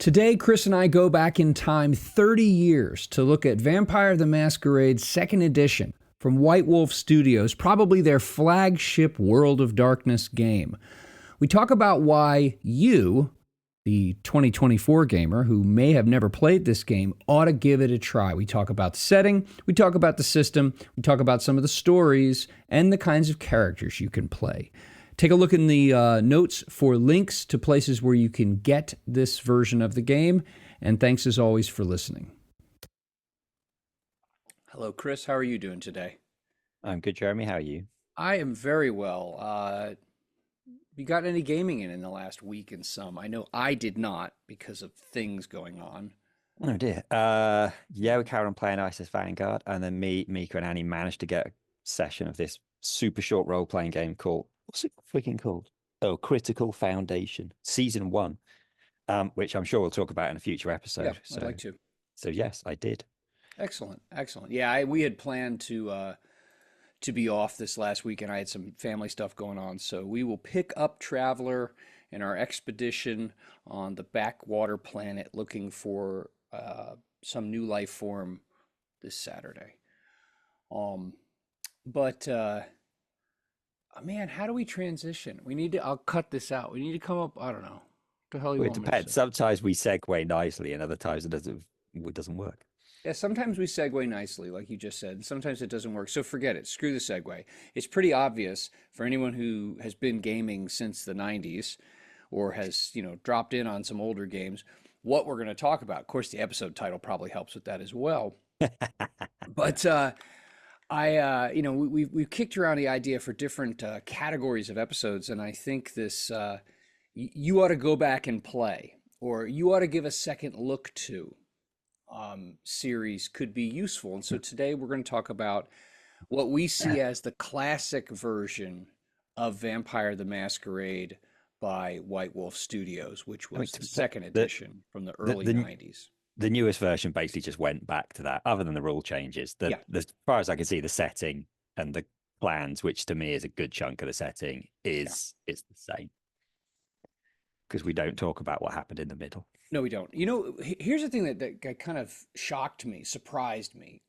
Today, Chris and I go back in time 30 years to look at Vampire the Masquerade Second Edition from White Wolf Studios, probably their flagship World of Darkness game. We talk about why you, the 2024 gamer who may have never played this game, ought to give it a try. We talk about the setting, we talk about the system, we talk about some of the stories, and the kinds of characters you can play. Take a look in the notes for links to places where you can get this version of the game. And thanks as always for listening. Hello, Chris. How are you doing today? I'm good, Jeremy. How are you? I am very well. You got any gaming in the last week and some? I know I did not because of things going on. Oh dear. Yeah, we carried on playing ISIS Vanguard, and then Mika, and Annie managed to get a session of this super short role-playing game called, what's it freaking called? Oh, Critical Foundation, Season 1, which I'm sure we'll talk about in a future episode. Yeah, I'd like to. So yes, I did. Excellent, excellent. Yeah, we had planned to be off this last week, and I had some family stuff going on. So we will pick up Traveler in our expedition on the backwater planet looking for some new life form this Saturday. But man, how do we transition? I'll cut this out. We need to come up, I don't know. What the hell you Well, it want me to depends. say? Sometimes we segue nicely, and other times it doesn't work. Yeah, sometimes we segue nicely, like you just said. Sometimes it doesn't work. So forget it. Screw the segue. It's pretty obvious for anyone who has been gaming since the 90s or has, dropped in on some older games, what we're going to talk about. Of course, the episode title probably helps with that as well. But we've kicked around the idea for different categories of episodes, and I think this you ought to go back and play, or you ought to give a second look to series could be useful. And so today we're going to talk about what we see as the classic version of Vampire the Masquerade by White Wolf Studios, which was the second edition from the early 90s. The newest version basically just went back to that, other than the rule changes. As far as I can see, the setting and the plans, which to me is a good chunk of the setting, is the same. Because we don't talk about what happened in the middle. No, we don't. Here's the thing that kind of shocked me, surprised me,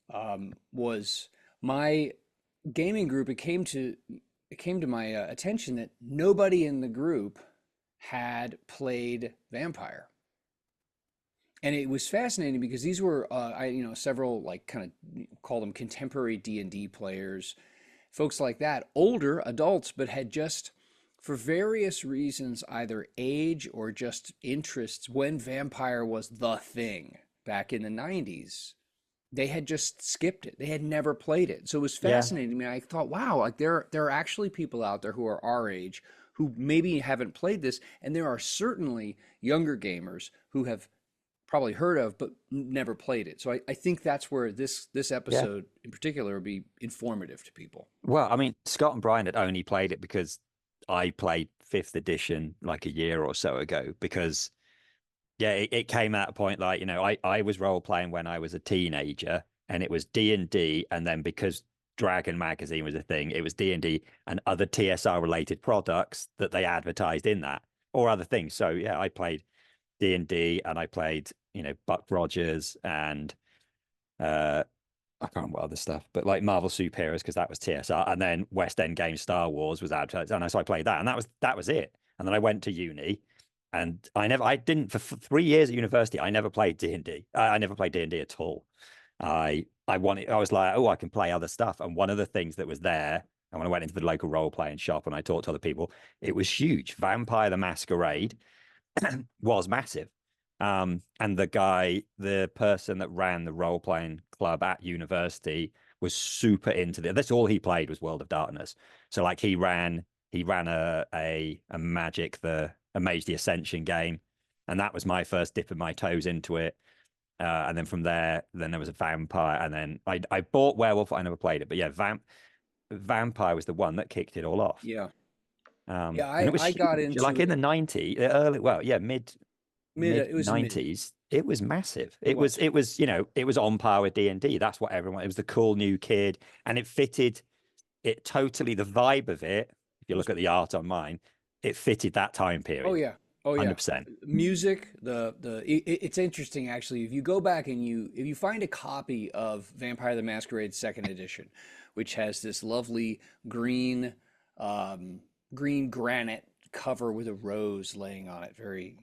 was my gaming group. It came to my attention that nobody in the group had played Vampire. And it was fascinating because these were, several kind of call them contemporary D&D players, folks like that, older adults, but had just, for various reasons, either age or just interests, when Vampire was the thing back in the 90s, they had just skipped it. They had never played it. So it was fascinating to me. I thought, wow, like there are actually people out there who are our age who maybe haven't played this. And there are certainly younger gamers who have probably heard of but never played it. So I think that's where this episode in particular will be informative to people. Well, I mean, Scott and Brian had only played it because I played 5th edition like a year or so ago, because it came at a point like, I was role playing when I was a teenager, and it was D&D, and then because Dragon magazine was a thing, it was D&D and other TSR related products that they advertised in that, or other things. So I played D&D, and I played Buck Rogers and I can't remember what other stuff, but like Marvel Superheroes, because that was TSR, and then West End Games Star Wars was advertised, and so I played that, and that was it. And then I went to uni, and I didn't for 3 years at university. I never played D&D. I never played D&D at all. I was like, oh, I can play other stuff. And one of the things that was there, and when I went into the local role playing shop and I talked to other people, it was huge. Vampire the Masquerade was massive. And the person that ran the role playing club at university was super into this. That's all he played was World of Darkness. So like he ran a Magic, a Mage the Ascension game, and that was my first dipping my toes into it. And then from there, there was a Vampire, and then I bought Werewolf. I never played it, but Vampire was the one that kicked it all off. Yeah. I got into like in the 90s, mid 90s. It was massive. It was on par with D&D. That's what everyone. It was the cool new kid, and it fitted totally. The vibe of it. If you look at the art on mine, it fitted that time period. Oh yeah, Oh yeah, 100%. music. It's interesting actually. If you go back and if you find a copy of Vampire the Masquerade Second Edition, which has this lovely green, um, green granite cover with a rose laying on it, very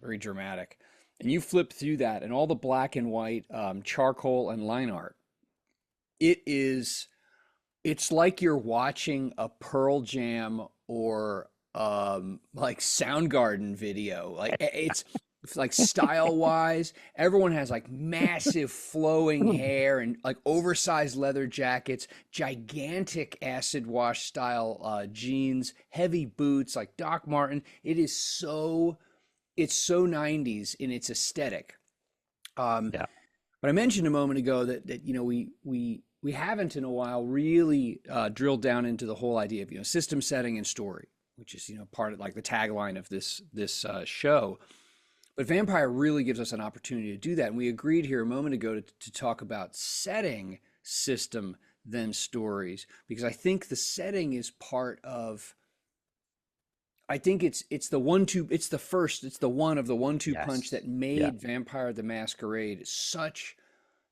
very dramatic, and you flip through that and all the black and white charcoal and line art, it is it's like you're watching a Pearl Jam or like Soundgarden video. Like it's like style wise, everyone has like massive flowing hair and like oversized leather jackets, gigantic acid wash style jeans, heavy boots like Doc Marten. It's so 90s in its aesthetic. Um, Yeah. but I mentioned a moment ago that we haven't in a while really drilled down into the whole idea of system setting and story, which is part of like the tagline of this show. But Vampire really gives us an opportunity to do that, and we agreed here a moment ago to talk about setting, system, then stories, because I think the setting is part of. I think it's the one two it's the first it's the one of the one two punch Yes. that Yeah. made Vampire the Masquerade such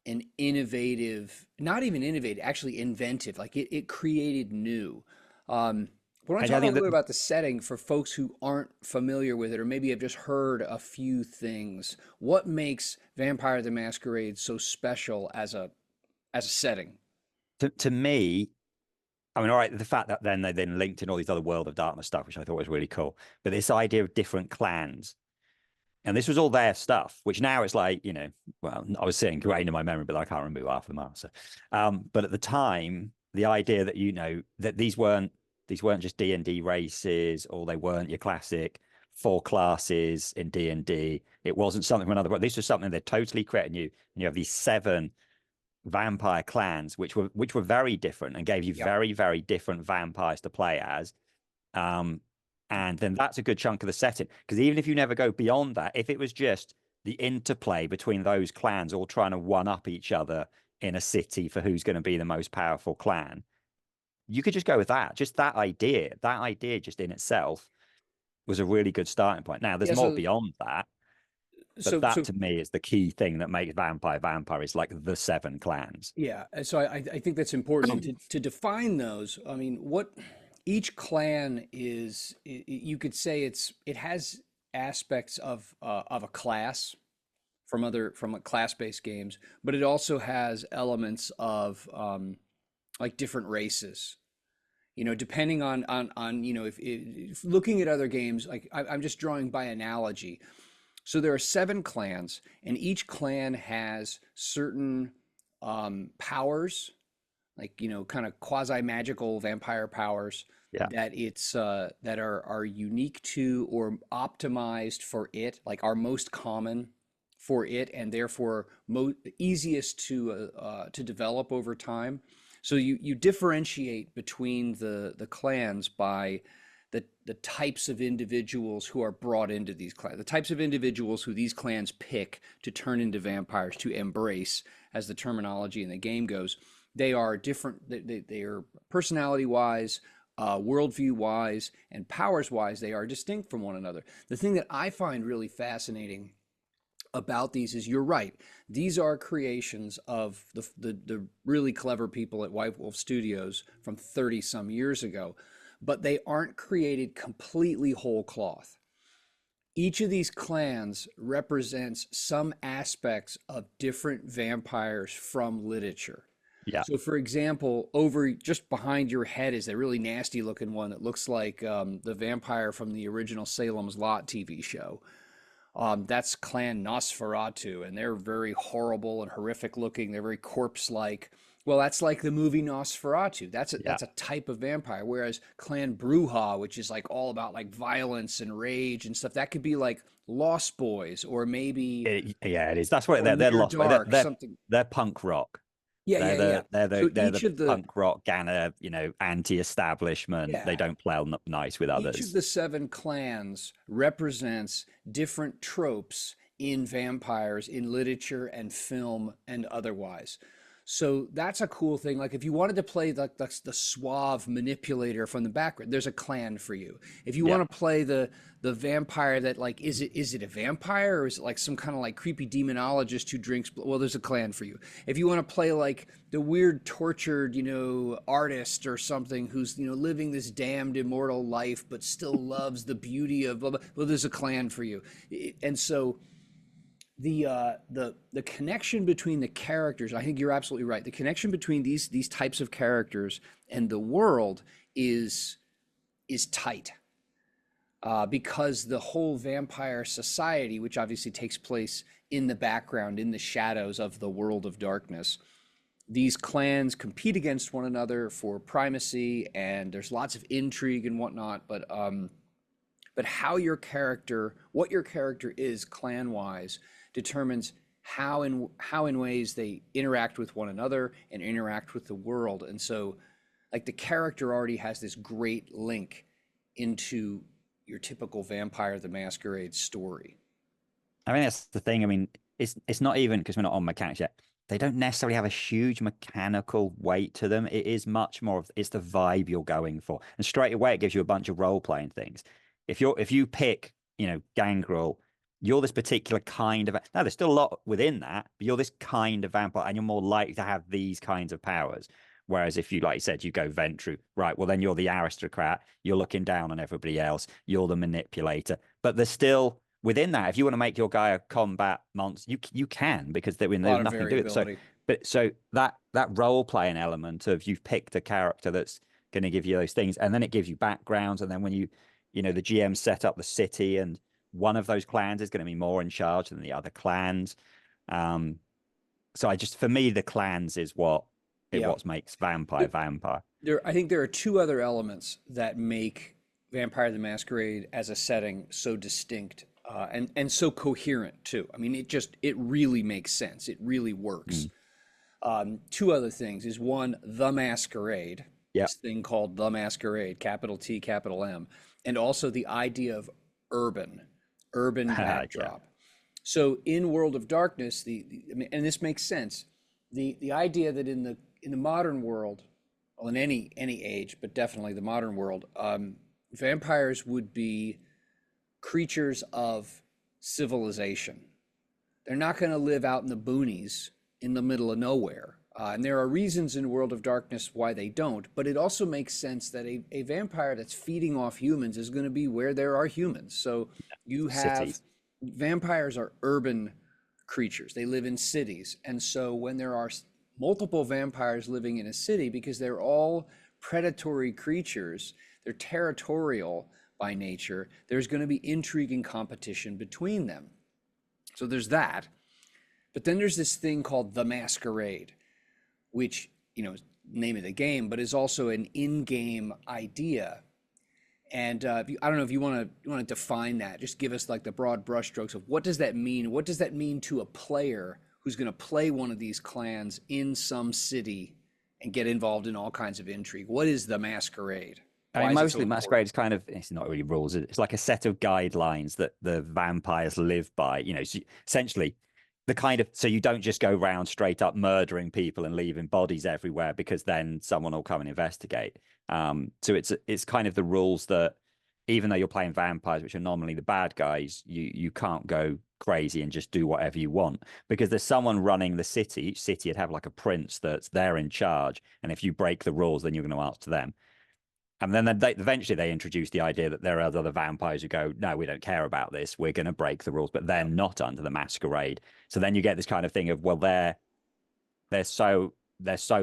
an innovative, not even innovative, actually inventive. Like it created new. But I want to I talk a think little that bit about the setting for folks who aren't familiar with it, or maybe have just heard a few things. What makes Vampire the Masquerade so special as a setting? to me, I mean, all right, the fact that then they then linked in all these other World of Darkness stuff, which I thought was really cool. But this idea of different clans, and this was all their stuff, which now is like, well, I was saying ingrained in my memory, but I can't remember who half of them are. So, but at the time, the idea that that these weren't just D&D races, or they weren't your classic four classes in D&D. It wasn't something from another. This was something they're totally creating you, and you have these seven vampire clans, which were very different and gave you Yep. very, very different vampires to play as. Um, and then that's a good chunk of the setting. Because even if you never go beyond that, if it was just the interplay between those clans all trying to one up each other in a city for who's going to be the most powerful clan, you could just go with that. Just that idea just in itself was a really good starting point. Now, there's Yeah. more beyond that, but that So to me is the key thing that makes Vampire is like the seven clans. yeah, so I think that's important. And to define those, I mean, what each clan is, you could say it has aspects of a class from class-based games, but it also has elements of like different races. Depending on if looking at other games, like I'm just drawing by analogy. So there are seven clans, and each clan has certain powers, like kind of quasi magical vampire powers Yeah. that are unique to or optimized for it, like are most common for it, and therefore easiest to develop over time. So you differentiate between the clans by the types of individuals who are brought into these clans, the types of individuals who these clans pick to turn into vampires, to embrace, as the terminology in the game goes. They are different. They are personality wise, worldview wise, and powers wise. They are distinct from one another. The thing that I find really fascinating about these is you're right. These are creations of the really clever people at White Wolf Studios from 30 some years ago, but they aren't created completely whole cloth. Each of these clans represents some aspects of different vampires from literature. Yeah. So, for example, over just behind your head is a really nasty looking one that looks like the vampire from the original Salem's Lot TV show. That's Clan Nosferatu, and they're very horrible and horrific looking. They're very corpse-like. Well, that's like the movie Nosferatu. Yeah. That's a type of vampire. Whereas Clan Bruja, which is like all about like violence and rage and stuff, that could be like Lost Boys or maybe Yeah, it is. That's what or they're Near lost, but they're Dark, they're something. they're punk rock. Yeah, They're yeah, yeah. the they're So the they're each the of the punk rock Ganna, anti-establishment. They yeah, don't play nice with each of others. the seven clans represents different tropes in vampires, in literature and film and otherwise. So that's a cool thing. Like if you wanted to play like the suave manipulator from the background, there's a clan for you. If you Yeah. want to play the vampire that like is it a vampire or is it like some kind of like creepy demonologist who drinks well, there's a clan for you. If you want to play like the weird tortured, artist or something who's, living this damned immortal life but still loves the beauty of blah, blah, well, there's a clan for you. And so the connection between the characters, I think you're absolutely right. The connection between these types of characters and the world is tight, because the whole vampire society, which obviously takes place in the background, in the shadows of the world of darkness, these clans compete against one another for primacy, and there's lots of intrigue and whatnot. But what your character is clan wise, determines how in ways they interact with one another and interact with the world. And so, like the character already has this great link into your typical Vampire the Masquerade story. I mean, that's the thing. I mean, it's not even because we're not on mechanics yet. They don't necessarily have a huge mechanical weight to them. It is much more of it's the vibe you're going for, and straight away it gives you a bunch of role playing things. If you pick, Gangrel, you're this particular kind of now. There's still a lot within that, but you're this kind of vampire, and you're more likely to have these kinds of powers. Whereas if you, like you said, you go Ventru, right? Well, then you're the aristocrat. You're looking down on everybody else. You're the manipulator. But there's still within that, if you want to make your guy a combat monster, you can because A there's lot of nothing to do with it. So, variability. but so that role playing element of you've picked a character that's going to give you those things, and then it gives you backgrounds, and then when the GM set up the city, and one of those clans is going to be more in charge than the other clans. Um, so for me, the clans is Yeah. what makes Vampire There, Vampire. I think there are two other elements that make Vampire the Masquerade as a setting so distinct, and so coherent too. I mean, it really makes sense. It really works. Mm. Two other things is one, the Masquerade, Yeah. this thing called the Masquerade, capital T, capital M, and also the idea of urban Yeah. backdrop. So in World of Darkness, I mean, and this makes sense, the idea that in the modern world, well, in any age, but definitely the modern world, vampires would be creatures of civilization. They're not going to live out in the boonies in the middle of nowhere. And there are reasons in World of Darkness why they don't, but it also makes sense that a vampire that's feeding off humans is going to be where there are humans. So you have Cities. vampires are urban creatures. They live in cities. And so when there are multiple vampires living in a city, because they're all predatory creatures, they're territorial by nature, there's going to be intrigue and competition between them. So there's that. But then there's this thing called the Masquerade, which, name of the game, but is also an in-game idea. And I don't know if you want to define that. Just give us like the broad brushstrokes of what does that mean? What does that mean to a player who's going to play one of these clans in some city and get involved in all kinds of intrigue? What is the Masquerade? I Why mean, is it so mostly important? Masquerade is it's not really rules. It's like a set of guidelines that the vampires live by. So essentially, so you don't just go around straight up murdering people and leaving bodies everywhere because then someone will come and investigate. So it's kind of the rules that even though you're playing vampires, which are normally the bad guys, you can't go crazy and just do whatever you want because there's someone running the city. Each city would have like a prince that's there in charge, and if you break the rules, then you're going to answer to them. And then eventually they introduce the idea that there are other vampires who go, no, we don't care about this. We're going to break the rules, but they're Yeah. not under the masquerade. So then you get this kind of thing of, well, they're so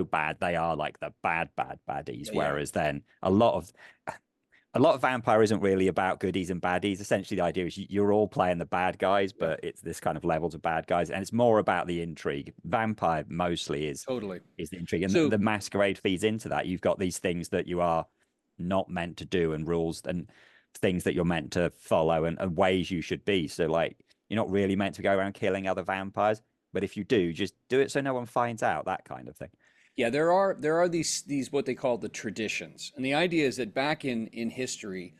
bad. They are like the bad baddies. Yeah. Yeah. Whereas then a lot of vampire isn't really about goodies and baddies. Essentially, the idea is you're all playing the bad guys, Yeah. but it's this kind of levels of bad guys, and it's more about the intrigue. Vampire mostly Totally. is the intrigue, and So the masquerade feeds into that. You've got these things that you are not meant to do, and rules and things that you're meant to follow, and ways you should be. So, like, you're not really meant to go around killing other vampires, but if you do, just do it so no one finds out. That kind of thing. yeah, there are these what they call the traditions, and the idea is that back in history,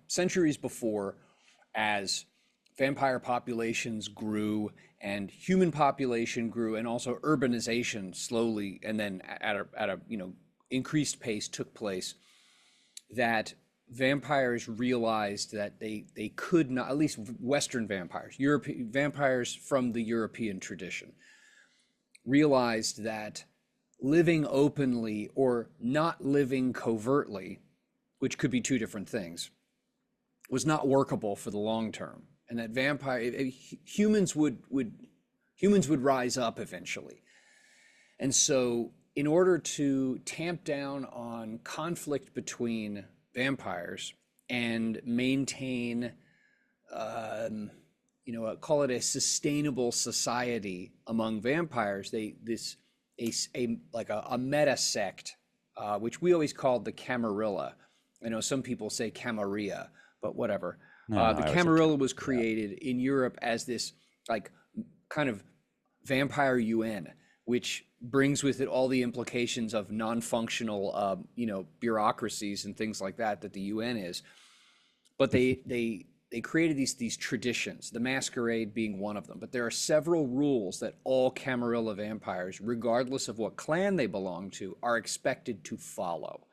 centuries before, as vampire populations grew and human population grew, and also urbanization slowly and then at a increased pace took place, that vampires realized that they could not, at least Western vampires, European vampires from the European tradition, realized that living openly or not living covertly, which could be two different things, was not workable for the long term, and that humans would rise up eventually. And so, in order to tamp down on conflict between vampires and maintain, call it a sustainable society among vampires, a meta sect, which we always called the Camarilla. I know some people say Camarilla, but whatever. No, The I always said Camarilla was yeah. created in Europe as this like kind of vampire UN, which brings with it all the implications of non-functional, bureaucracies and things like that the UN is. But they created these traditions, the Masquerade being one of them. But there are several rules that all Camarilla vampires, regardless of what clan they belong to, are expected to follow.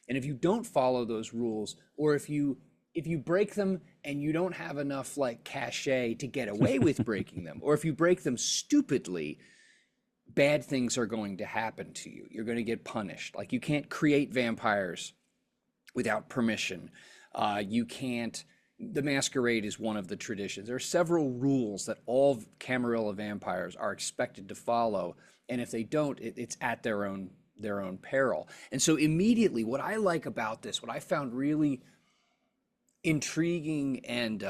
And if you don't follow those rules, or if you break them and you don't have enough like cachet to get away with breaking them, or if you break them stupidly, bad things are going to happen to you. You're going to get punished. Like, you can't create vampires without permission. You can't. The Masquerade is one of the traditions. There are several rules that all Camarilla vampires are expected to follow, and if they don't, it's at their own peril. And so immediately, what I like about this, what I found really intriguing and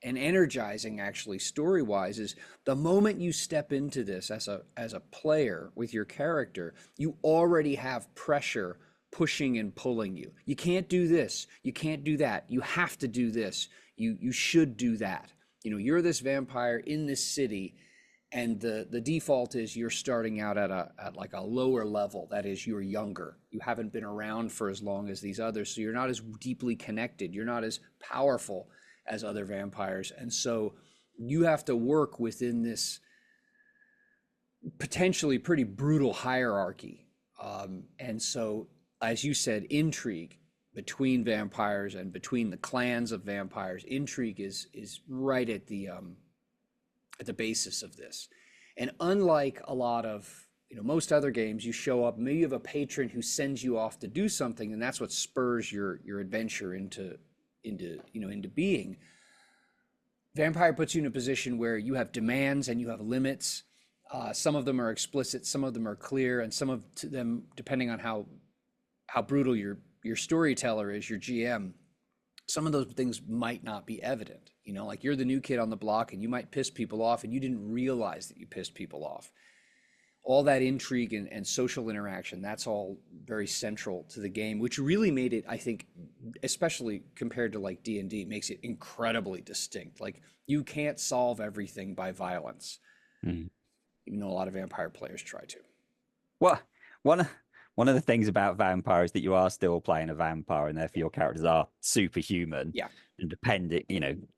energizing, actually, story-wise, is the moment you step into this as a player with your character, you already have pressure pushing and pulling you. You can't do this. You can't do that. You have to do this. You should do that. You're this vampire in this city, and the default is you're starting out at like a lower level. That is, you're younger. You haven't been around for as long as these others, so you're not as deeply connected. You're not as powerful as other vampires, and so you have to work within this potentially pretty brutal hierarchy. And so, as you said, intrigue between vampires and between the clans of vampires, intrigue is right at the basis of this. And unlike a lot of most other games, you show up, maybe you have a patron who sends you off to do something, and that's what spurs your adventure into being. Vampire puts you in a position where you have demands and you have limits. Some of them are explicit, some of them are clear, and some of them, depending on how brutal your storyteller is, your GM, some of those things might not be evident. Like, you're the new kid on the block and you might piss people off and you didn't realize that you pissed people off. All that intrigue and social interaction, that's all very central to the game, which really made it, I think, especially compared to like D&D, makes it incredibly distinct. Like, you can't solve everything by violence, even though a lot of vampire players try to. Well, one of the things about vampire is that you are still playing a vampire, and therefore your characters are superhuman. Yeah. And depending,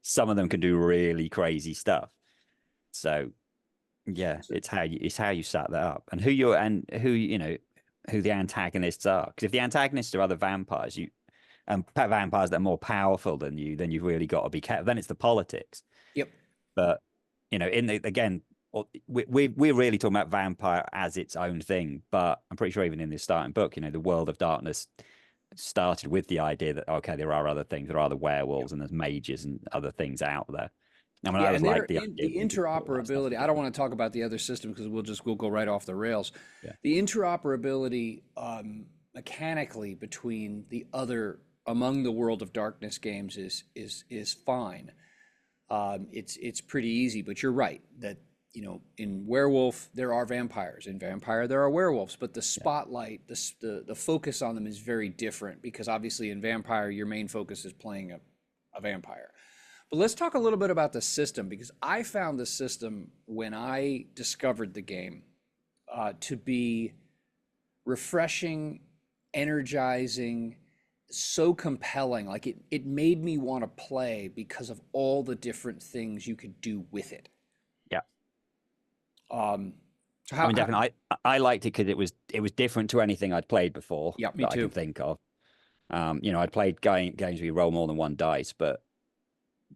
some of them can do really crazy stuff. So yeah, it's how you set that up, and who the antagonists are. Because if the antagonists are other vampires, and vampires that are more powerful than you, then you've really got to be careful. Then it's the politics. Yep. But again, we're really talking about vampire as its own thing, but I'm pretty sure even in the starting book, the World of Darkness started with the idea that, okay, there are other things, there are the werewolves, and there's mages and other things out there. I mean, I was like the interoperability. I don't want to talk about the other system because we'll go right off the rails. Yeah. The interoperability mechanically among the World of Darkness games is fine. It's pretty easy, but you're right that in Werewolf there are vampires, in Vampire there are werewolves, but the spotlight, the focus on them is very different, because obviously in Vampire your main focus is playing a vampire. But let's talk a little bit about the system, because I found the system, when I discovered the game, to be refreshing, energizing, so compelling. Like it made me want to play because of all the different things you could do with it. Yeah. Um, so I how, mean, how definitely, I liked it because it was different to anything I'd played before yeah, me that I can too. think of. I'd played games where you roll more than one dice, but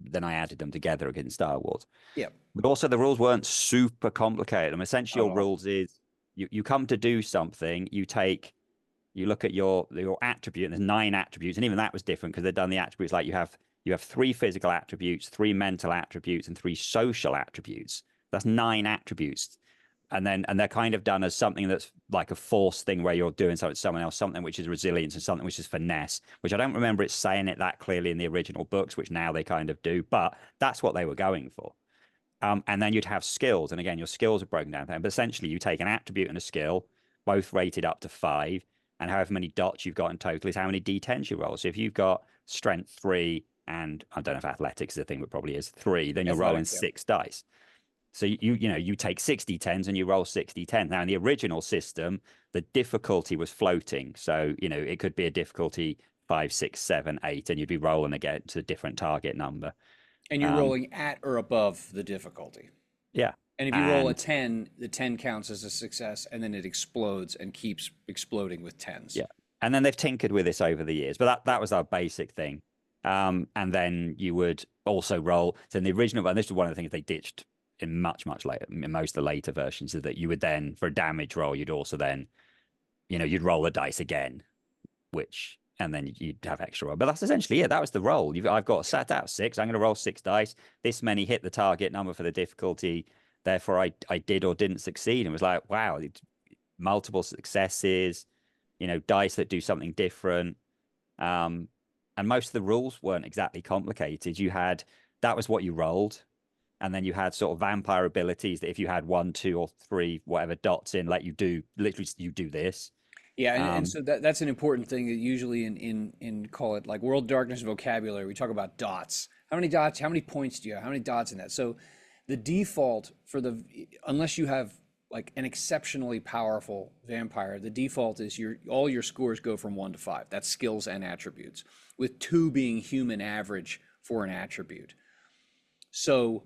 then I added them together against Star Wars. Yeah, But also the rules weren't super complicated. I mean, essentially not at your all. rules is you come to do something, you look at your attribute, and there's 9 attributes, and even that was different because they've done the attributes like you have 3 physical attributes, 3 mental attributes, and 3 social attributes. That's 9 attributes. And they're kind of done as something that's like a force thing where you're doing something to someone else, something which is resilience and something which is finesse, which I don't remember it saying it that clearly in the original books, which now they kind of do, but that's what they were going for. And then you'd have skills, and again, your skills are broken down. But essentially, you take an attribute and a skill, both rated up to 5, and however many dots you've got in total is how many d10s you roll. So if you've got strength 3 and I don't know if athletics is a thing, but probably is 3, then you're rolling Athletics, yeah. 6 dice. So you take 60 10s and you roll 60 10s. Now in the original system, the difficulty was floating. So it could be a difficulty 5, 6, 7, 8, and you'd be rolling again to a different target number. And you're Um, rolling at or above the difficulty. yeah. And if you roll a And 10, the 10 counts as a success, and then it explodes and keeps exploding with tens. yeah. And then they've tinkered with this over the years, but that was our basic thing. And then you would also roll. So in the original, and this is one of the things they ditched in much later, in most of the later versions, is that you would then, for a damage roll, you'd also then, you'd roll the dice again, and then you'd have extra roll. But that's essentially it. That was the roll. I've got sat out 6. I'm going to roll 6 dice. This many hit the target number for the difficulty. Therefore, I did or didn't succeed. And it was like, wow, multiple successes, dice that do something different. And most of the rules weren't exactly complicated. That was what you rolled. And then you had sort of vampire abilities that if you had 1, 2, or 3, whatever dots in, let you do, literally, you do this. Yeah, and Um, so that's an important thing that usually in call it like World Darkness vocabulary, we talk about dots. How many dots, how many points do you have? How many dots in that? So the default for unless you have like an exceptionally powerful vampire, the default is all your scores go from 1 to 5. That's skills and attributes, with 2 being human average for an attribute. So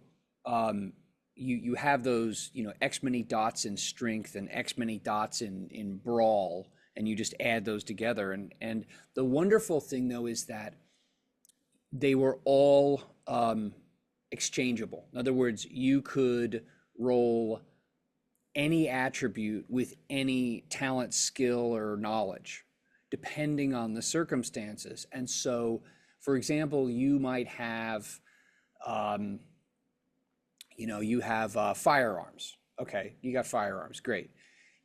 you have those, X many dots in strength and X many dots in brawl, and you just add those together. And the wonderful thing though is that they were all exchangeable. In other words, you could roll any attribute with any talent, skill, or knowledge, depending on the circumstances. And so, for example, you might have um, you have firearms. Okay, you got firearms, great.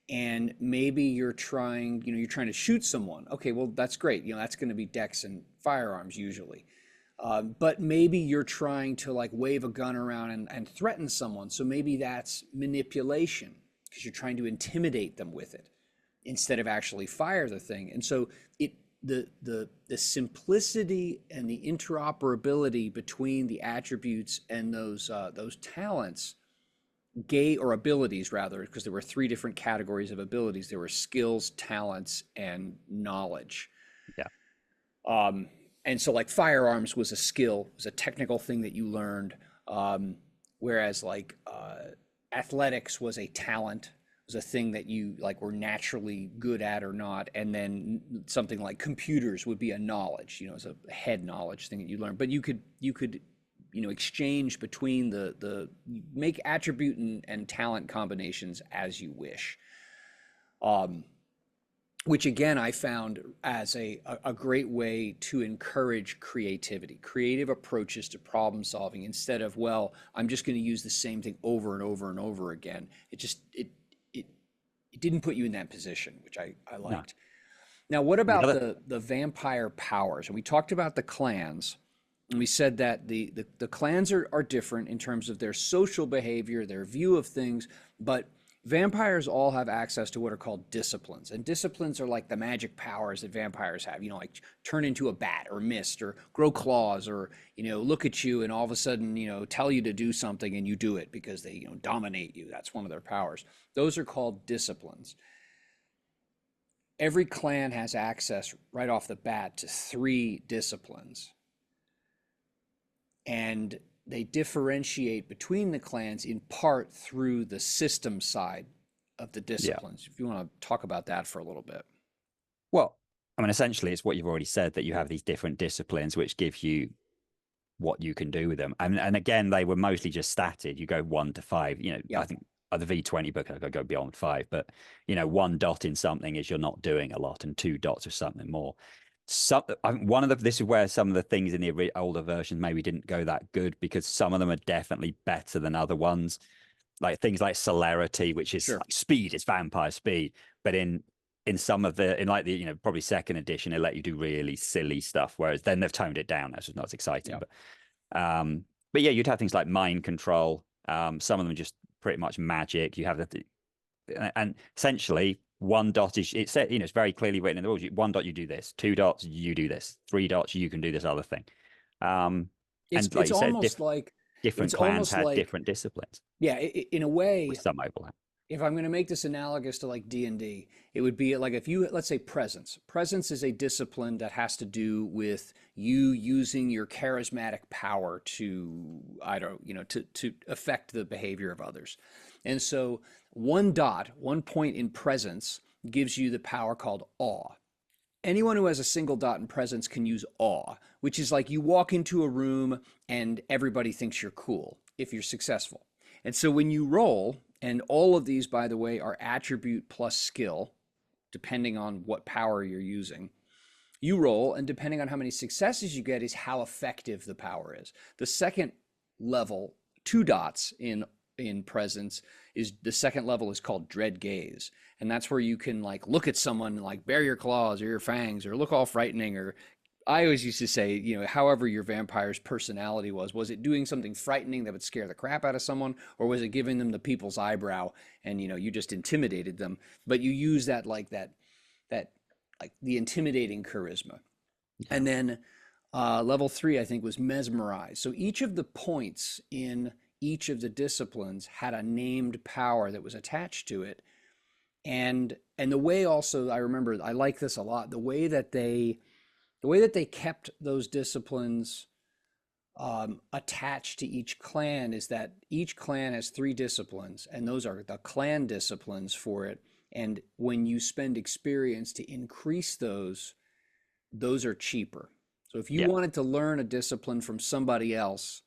And maybe you're trying to shoot someone. Okay, well, that's great. That's going to be dex and firearms usually. But maybe you're trying to like wave a gun around and threaten someone. So maybe that's manipulation because you're trying to intimidate them with it instead of actually fire the thing. And so the simplicity and the interoperability between the attributes and those talents or abilities rather, because there were 3 different categories of abilities. There were skills, talents, and knowledge. yeah. And so like firearms was a skill, was a technical thing that you learned, whereas like athletics was a talent, was a thing that you like were naturally good at or not. And then something like computers would be a knowledge, as a head knowledge thing that you learned. But you could exchange between make attribute and talent combinations as you wish. Which again, I found as a great way to encourage creativity, creative approaches to problem solving instead of, well, I'm just going to use the same thing over and over and over again. It didn't put you in that position, which I No. liked. Now, what The about other, the vampire powers? And we talked about the clans, and we said that the clans are different in terms of their social behavior, their view of things, but vampires all have access to what are called disciplines. And disciplines are like the magic powers that vampires have, like turn into a bat or mist or grow claws or, look at you and all of a sudden, tell you to do something and you do it because they, dominate you. That's one of their powers. Those are called disciplines. every clan has access right off the bat to three disciplines, and they differentiate between the clans in part through the system side of the Yeah. disciplines. If you want to talk about that for a little bit. Well, I mean, essentially, it's what you've already said, that you have these different disciplines which give you what you can do with them. And again, they were mostly just statted. You go 1 to 5. I Yep. think the V20 book, I could go beyond 5, but 1 dot in something is you're not doing a lot, and 2 dots is something more. I think this is where some of the things in the older versions maybe didn't go that good, because some of them are definitely better than other ones. Like things like celerity, which is Sure. like speed, it's vampire speed. But in some of the, in like the, probably second edition, they let you do really silly stuff. Whereas then they've toned it down. That's just not as exciting. Yep. But yeah, you'd have things like mind control. Some of them are just pretty much magic. You have and essentially 1 dot is, it's said, it's very clearly written in the rules. 1 dot, you do this. 2 dots, you do this. 3 dots, you can do this other thing. It's And like it's you said, almost like different it's clans almost had like different disciplines yeah, in a way, with some overlap. if I'm going to make this analogous to like D&D, it would be like if you, let's say presence. Presence is a discipline that has to do with you using your charismatic power to, I don't, to affect the behavior of others. And so 1 dot, 1 point in presence gives you the power called awe. Anyone who has a single dot in presence can use awe, which is like you walk into a room and everybody thinks you're cool if you're successful. And so when you roll, and all of these, by the way, are attribute plus skill, depending on what power you're using. You roll, and depending on how many successes you get, is how effective the power is. The second level, 2 dots in presence, is the second level is called dread gaze, and that's where you can like look at someone and like bare your claws or your fangs or look all frightening, or I always used to say, however your vampire's personality was it doing something frightening that would scare the crap out of someone, or was it giving them the people's eyebrow and you just intimidated them, but you use that like the intimidating charisma. Yeah. And then level 3, I think, was mesmerize. So each of the points in each of the disciplines had a named power that was attached to it. And the way also, I remember, I like this a lot, the way that they kept those disciplines attached to each clan is that each clan has 3 disciplines, and those are the clan disciplines for it. And when you spend experience to increase those are cheaper. So if you Yeah. wanted to learn a discipline from somebody else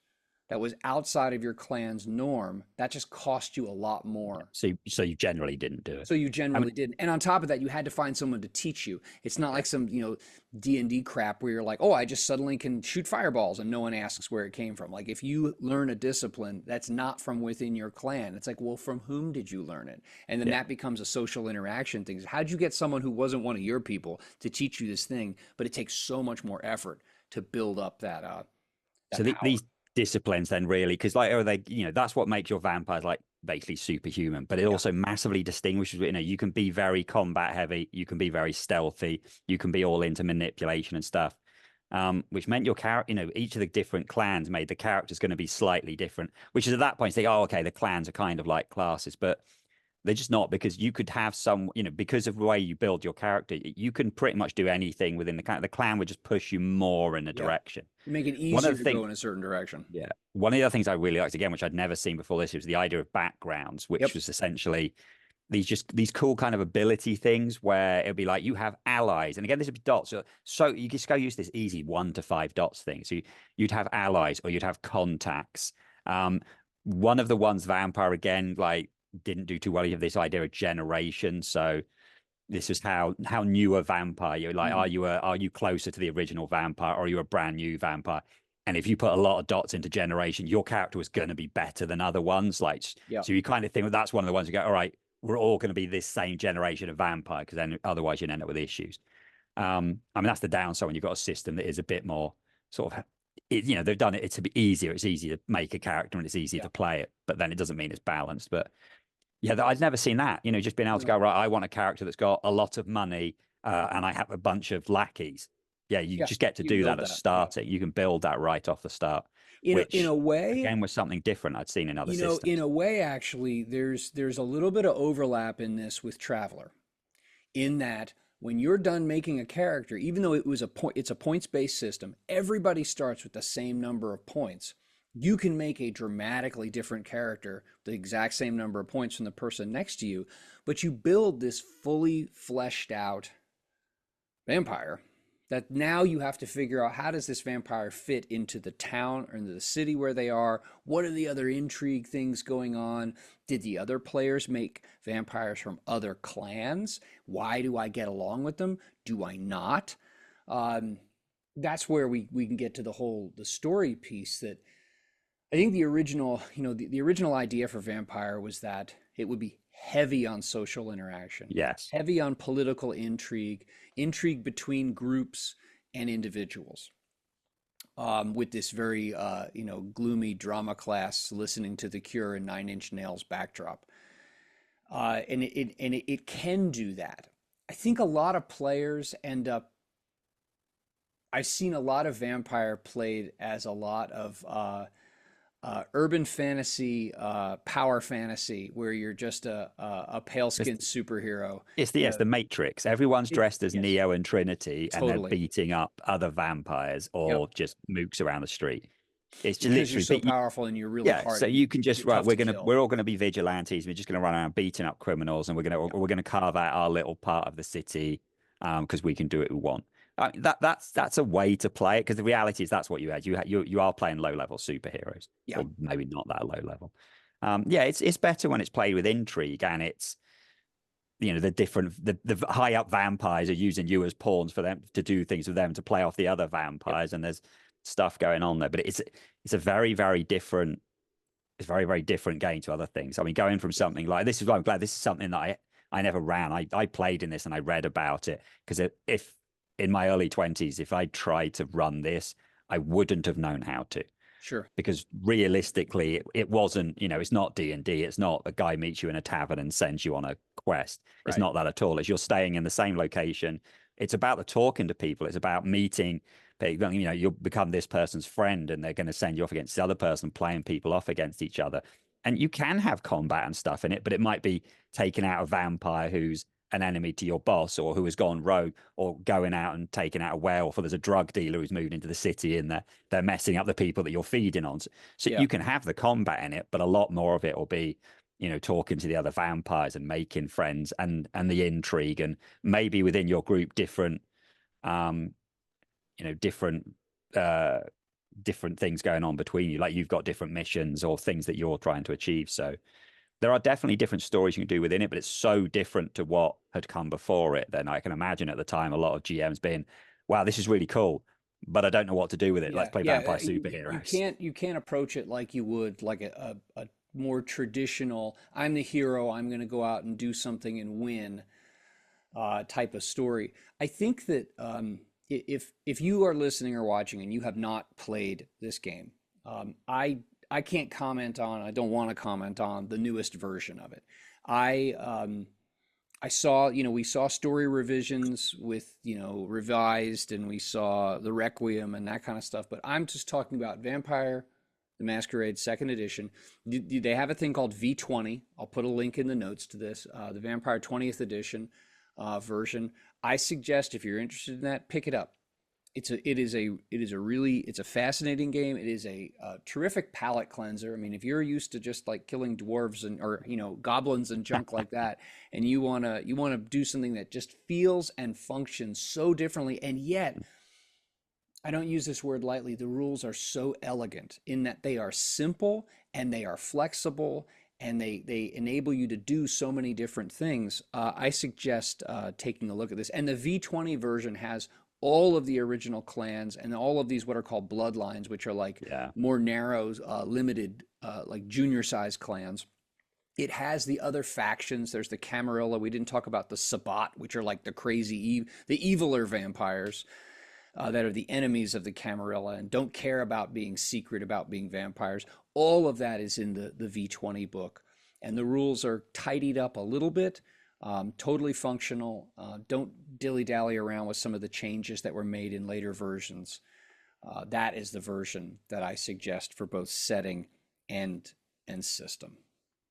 that was outside of your clan's norm, that just cost you a lot more. So you generally didn't do it. So you I mean, generally did. And on top of that, you had to find someone to teach you. It's not yeah. like some, D&D crap where you're like, oh, I just suddenly can shoot fireballs and no one asks where it came from. Like if you learn a discipline that's not from within your clan, it's like, well, from whom did you learn it? And then Yeah. that becomes a social interaction thing. How'd you get someone who wasn't one of your people to teach you this thing? But it takes so much more effort to build up So that power. these disciplines then really, because like, that's what makes your vampires like basically superhuman, but it Yeah. also massively distinguishes, you can be very combat heavy, you can be very stealthy, you can be all into manipulation and stuff. Which meant your character, each of the different clans made the characters going to be slightly different, which is at that point, say, oh, okay, the clans are kind of like classes, but they're just not, because you could have some, because of the way you build your character, you can pretty much do anything within the clan. The clan would just push you more in a Yeah. direction. You make it One of easier the to things, go in a certain direction. yeah, one of the other things I really liked, again, which I'd never seen before this, was the idea of backgrounds, which Yep. was essentially these cool kind of ability things where it'd be like you have allies, and again, this would be dots. So you just go use this easy 1 to 5 dots thing. So you'd have allies or you'd have contacts. One of the ones, vampire, again, like didn't do too well. You have this idea of generation. So this is how new a vampire you're like. Are you closer to the original vampire, or are you a brand new vampire? And if you put a lot of dots into generation, your character was going to be better than other ones. Like, Yeah. so you kind of think, well, that's one of the ones you go, all right, we're all going to be this same generation of vampire, because then otherwise you'd end up with issues. I mean, that's the downside when you've got a system that is a bit more sort of, they've done it to be easier. It's easy to make a character and it's easier to play it, but then it doesn't mean it's balanced. But yeah, I'd never seen that, just being able to go, right, I want a character that's got a lot of money and I have a bunch of lackeys. Yeah, you just get to You do build that at that. starting. You can build that right off the start, In which a way, again was something different I'd seen in other systems. in a way, actually, there's a little bit of overlap in this with Traveler, in that when you're done making a character, even though it's a points-based system, everybody starts with the same number of points. You can make a dramatically different character, the exact same number of points from the person next to you, but you build this fully fleshed out vampire that now you have to figure out, how does this vampire fit into the town or into the city where they are? What are the other intrigue things going on? Did the other players make vampires from other clans? Why do I get along with them? Do I not? Um, that's where we can get to the story piece. That I think the original, the original idea for vampire was that it would be heavy on social interaction, Yes. heavy on political intrigue, intrigue between groups and individuals, with this very, gloomy drama class listening to The Cure and Nine Inch Nails backdrop. And it can do that. I think a lot of players end up. I've seen a lot of vampire played as a lot of urban fantasy, power fantasy, where you're just a pale It's, skinned superhero. it's the yes, The the Matrix. Everyone's it, dressed as yes, Neo and Trinity, and they're totally. beating up other vampires Yep. or just mooks around the street. It's just Because you're literally, so powerful and you're really yeah. hard. So you can just You're right. tough to kill. We're all gonna be vigilantes. We're just gonna run around beating up criminals, and Yep. we're gonna carve out our little part of the city, because we can do it we want. That's a way to play it, because the reality is that's what you had. You are playing low level superheroes, Yeah. or maybe not that low level. Yeah, it's better when it's played with intrigue, and it's the high up vampires are using you as pawns for them to do things with them to play off the other Yep. vampires, and there's stuff going on there. But it's a very very different it's a very very different game to other things. I mean, going from Yes. something like this is why I'm glad this is something that I never ran. I played in this and I read about it, because if in my early 20s, if I tried to run this, I wouldn't have known how to, Sure. because realistically it wasn't, it's not D&D. It's not a guy meets you in a tavern and sends you on a quest. It's Right. not that at all. It's you're staying in the same location. It's about the talking to people. It's about meeting people. You'll become this person's friend, and they're going to send you off against the other person, playing people off against each other. And you can have combat and stuff in it, but it might be taking out a vampire who's an enemy to your boss, or who has gone rogue, or going out and taking out a werewolf, or there's a drug dealer who's moved into the city, and they're messing up the people that you're feeding on. So Yeah. you can have the combat in it, but a lot more of it will be, talking to the other vampires and making friends, and the intrigue, and maybe within your group different, um, different uh different things going on between you. Like you've got different missions or things that you're trying to achieve. So there are definitely different stories you can do within it, but it's so different to what had come before it. Then I can imagine at the time a lot of GMs being, wow, this is really cool, but I don't know what to do with it. Let's Yeah. play Yeah. vampire You superheroes. can't approach it like you would like a more traditional, I'm the hero, I'm going to go out and do something and win, type of story. I think that, if you are listening or watching and you have not played this game, I can't comment on. I don't want to comment on the newest version of it. I saw, we saw story revisions with, revised, and we saw the Requiem and that kind of stuff. But I'm just talking about Vampire the Masquerade Second Edition. They have a thing called V20. I'll put a link in the notes to this. The Vampire 20th Edition version. I suggest, if you're interested in that, pick it up. It's a fascinating game. It is a terrific palate cleanser. I mean, if you're used to just like killing dwarves or goblins and junk like that, and you wanna do something that just feels and functions so differently, and yet I don't use this word lightly. The rules are so elegant in that they are simple and they are flexible, and they enable you to do so many different things. I suggest taking a look at this. And the V20 version has all of the original clans and all of these what are called bloodlines, which are like Yeah. more narrow, limited, like junior size clans. It has the other factions. There's the Camarilla. We didn't talk about the Sabbat, which are like the the eviler vampires, that are the enemies of the Camarilla and don't care about being secret, about being vampires. All of that is in the V20 book. And the rules are tidied up a little bit, totally functional. Don't dilly dally around with some of the changes that were made in later versions. That is the version that I suggest for both setting and system.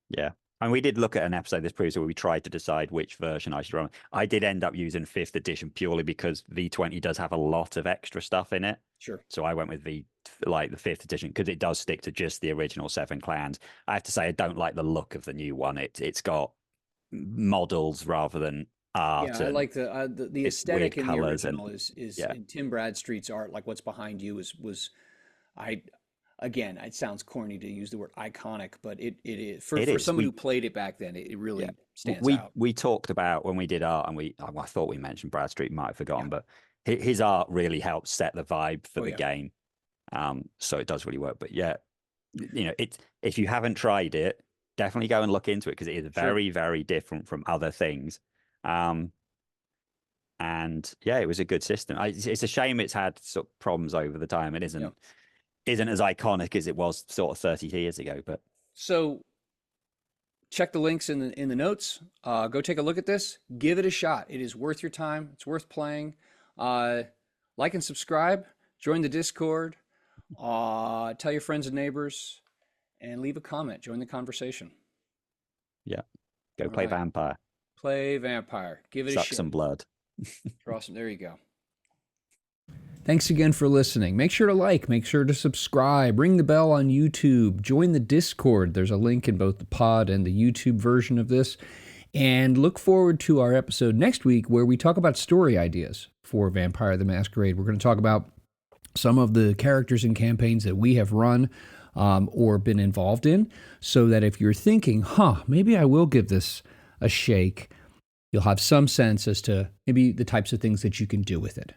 Yeah. And we did look at an episode this previous where we tried to decide which version I should run. I did end up using 5th edition purely because V20 does have a lot of extra stuff in it. Sure. So I went with the 5th edition because it does stick to just the original 7 clans. I have to say I don't like the look of the new one. It's got models rather than art. Yeah, I like the aesthetic in the original and is yeah, in Tim Bradstreet's art. Like what's behind you was I again, it sounds corny to use the word iconic, but it is it for is. someone who played it back then. It Yeah, really stands we out. we talked about when we did art, and I thought we mentioned Bradstreet, might have Yeah. forgotten, but his art really helps set the vibe for Oh the yeah. game. So it does really work. But yeah, it's if you haven't tried it, definitely go and look into it because it is Sure. very, very different from other things. And yeah, it was a good system. It's a shame it's had sort of problems over the time. It Yeah. isn't as iconic as it was sort of 30 years ago. But So check the links in the notes. Go take a look at this. Give it a shot. It is worth your time. It's worth playing. Like and subscribe. Join the Discord. Tell your friends and neighbors, and leave a comment. Join the conversation. yeah, go All play right. Vampire, Play Vampire. Give it a suck shot. some blood. Draw some. There you go. Thanks again for listening. Make sure to like, make sure to subscribe, ring the bell on YouTube, join the Discord. There's a link in both the pod and the YouTube version of this. And look forward to our episode next week where we talk about story ideas for Vampire the Masquerade. We're going to talk about some of the characters and campaigns that we have run or been involved in, so that if you're thinking, maybe I will give this a shake, you'll have some sense as to maybe the types of things that you can do with it.